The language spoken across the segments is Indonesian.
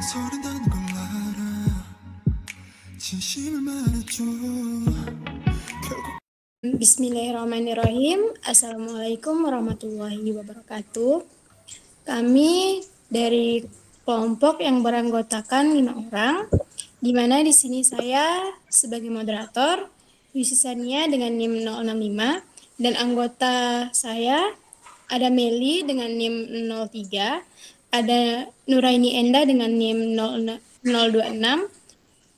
서른다는 걸 알아 진심을 말해줘 Bismillahirrahmanirrahim. Assalamualaikum warahmatullahi wabarakatuh. Kami dari kelompok yang beranggotakan 5 orang, di mana di sini saya sebagai moderator, Yusi Sania dengan NIM 065, dan anggota saya ada Meli dengan NIM 03, ada Nuraini Enda dengan NIM 026,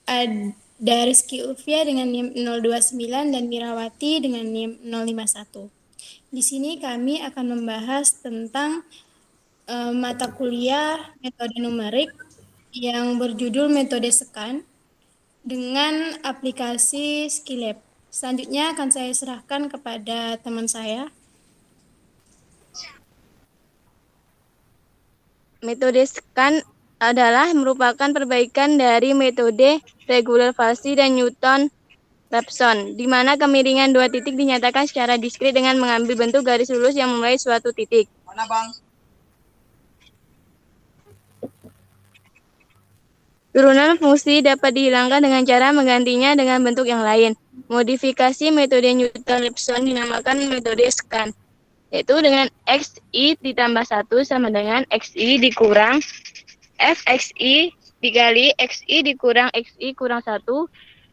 ada Rizky Ulfia dengan NIM 029 dan Mirawati dengan NIM 051. Di sini kami akan membahas tentang mata kuliah metode numerik yang berjudul metode sekan dengan aplikasi Skillab. Selanjutnya akan saya serahkan kepada teman saya. Metode sekan adalah merupakan perbaikan dari metode regular Falsi dan Newton-Raphson, di mana kemiringan dua titik dinyatakan secara diskrit dengan mengambil bentuk garis lurus yang memulai suatu titik. Mana, Bang? Turunan fungsi dapat dihilangkan dengan cara menggantinya dengan bentuk yang lain. Modifikasi metode Newton-Raphson dinamakan metode sekan, yaitu dengan XI ditambah 1 sama dengan XI dikurang FXI dikali XI dikurang XI kurang 1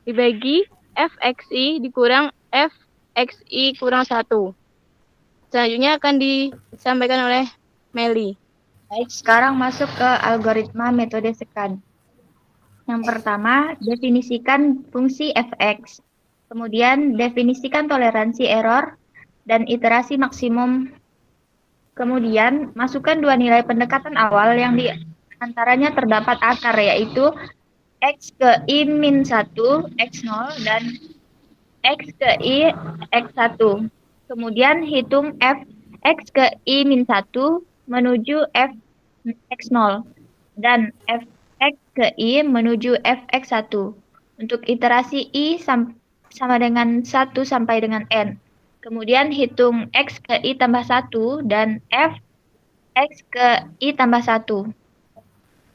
dibagi FXI dikurang FXI kurang 1. Selanjutnya akan disampaikan oleh Meli. Baik, sekarang masuk ke algoritma metode sekan. Yang pertama, definisikan fungsi fx. Kemudian, definisikan toleransi error dan iterasi maksimum. Kemudian, masukkan dua nilai pendekatan awal yang di antaranya terdapat akar, yaitu x ke i min 1, x0, dan x ke i x1. Kemudian, hitung f x ke i min 1 menuju f x0 dan f x ke i menuju fx1 untuk iterasi i sama dengan 1 sampai dengan n. Kemudian hitung x ke i tambah 1 dan f x ke i tambah 1.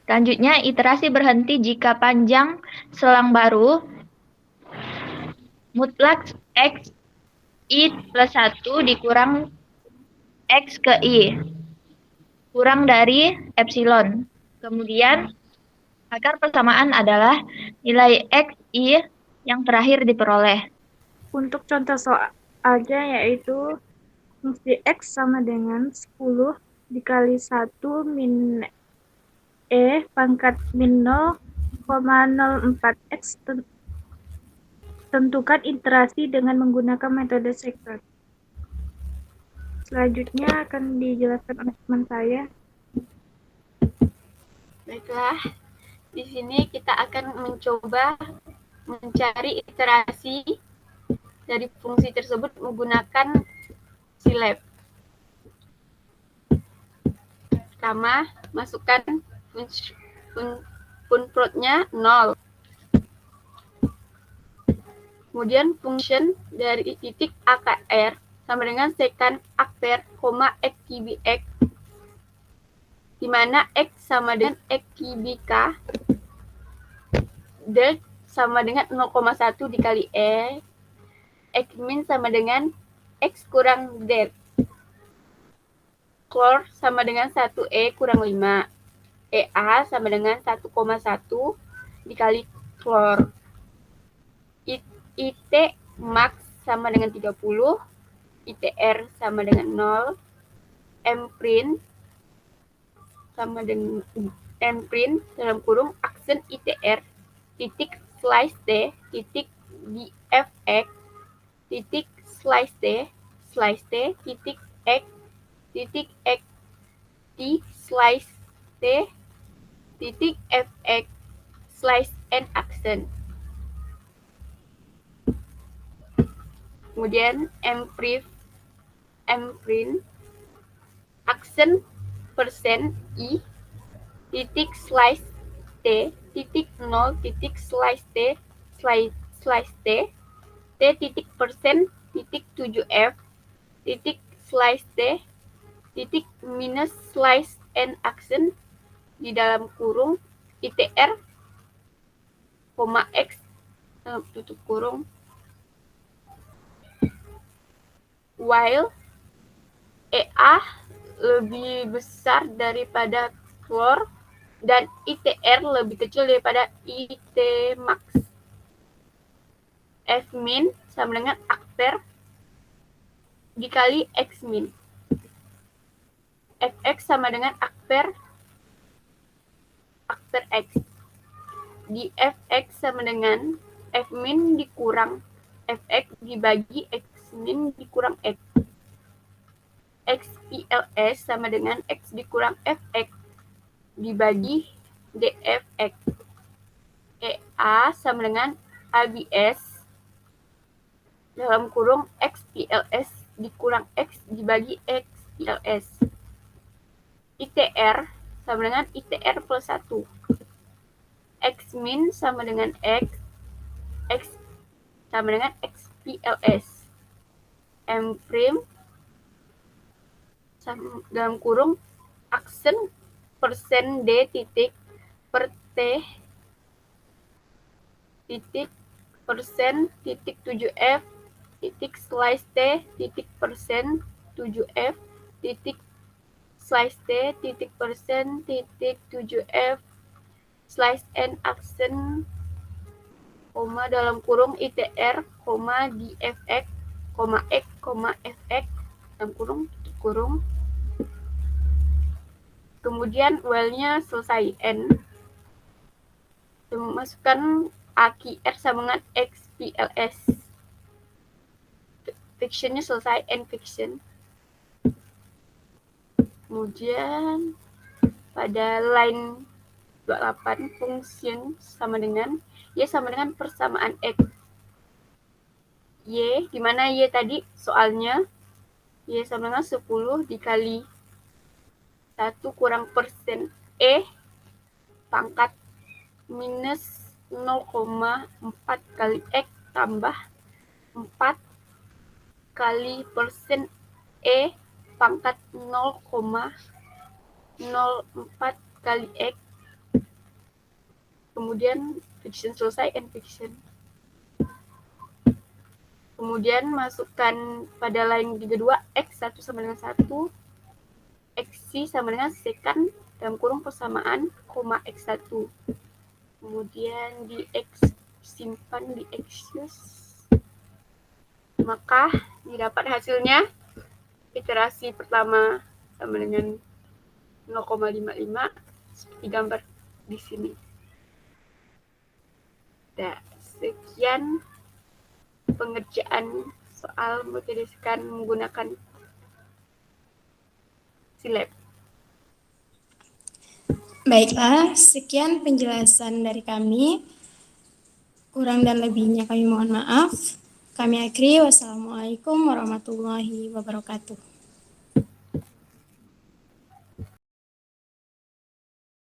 Selanjutnya, iterasi berhenti jika panjang selang baru mutlak x i plus 1 dikurang x ke i kurang dari epsilon. Kemudian, akar persamaan adalah nilai xi yang terakhir diperoleh. Untuk contoh soalnya yaitu fungsi x sama dengan 10 dikali 1 min e pangkat min 0,04x. Tentukan iterasi dengan menggunakan metode sekan. Selanjutnya akan dijelaskan oleh teman saya. Baiklah, di sini kita akan mencoba mencari iterasi dari fungsi tersebut menggunakan Skillab. Pertama, masukkan funprotnya 0. Kemudian function dari titik AKR sama dengan sekan akper, x kibi x, di mana x sama dengan x kibi k, del sama dengan 0,1 dikali e, x min sama dengan x kurang del, klor sama dengan 1e kurang 5, ea sama dengan 1,1 dikali klor, it max sama dengan 30, ITR sama dengan 0, mprint sama dengan mprint dalam kurung aksen ITR titik slice T titik dfx titik slice T titik x titik x t slice T titik fx slice n aksen. Kemudian mprint aksen persen i titik slice t titik 0 titik slice t t titik persen titik 7f titik slice t titik minus slice n aksen di dalam kurung ITR, X, tutup kurung, while EA lebih besar daripada floor dan ITR lebih kecil daripada IT max. F min sama dengan akter dikali X min. Fx sama dengan akter X. Di Fx sama dengan F min dikurang Fx dibagi X min dikurang X. XPLS sama dengan X dikurang Fx dibagi DFX. EA sama dengan ABS dalam kurung XPLS dikurang X dibagi XPLS. ITR sama dengan ITR plus 1. X min sama dengan X sama dengan XPLS. M prime dalam kurung aksen persen D titik per T titik persen titik 7F titik slice T titik persen 7F titik slice T titik persen titik 7F slice N aksen koma dalam kurung ITR koma DFX koma X koma FX dalam kurung tutup kurung. Kemudian while-nya selesai N. Masukkan AQR sama dengan XPLS. Fiction-nya selesai, N fiction. Kemudian pada line 28 function sama dengan Y sama dengan persamaan X. Y, di mana Y tadi soalnya Y sama dengan 10 dikali 1 kurang persen E pangkat minus 0,4 kali X tambah 4 kali persen E pangkat 0,04 kali X. Kemudian fiction selesai, N fiction. Kemudian masukkan pada line kedua X1 sama dengan 1, XC sama dengan secant dalam kurung persamaan, koma X1. Kemudian di X simpan di X use. Maka didapat hasilnya iterasi pertama sama dengan 0,55 seperti gambar di sini. Nah, sekian pengerjaan soal metode scan menggunakan SILAB. Baiklah, sekian penjelasan dari kami. Kurang dan lebihnya kami mohon maaf. Kami akhiri. Wassalamualaikum warahmatullahi wabarakatuh.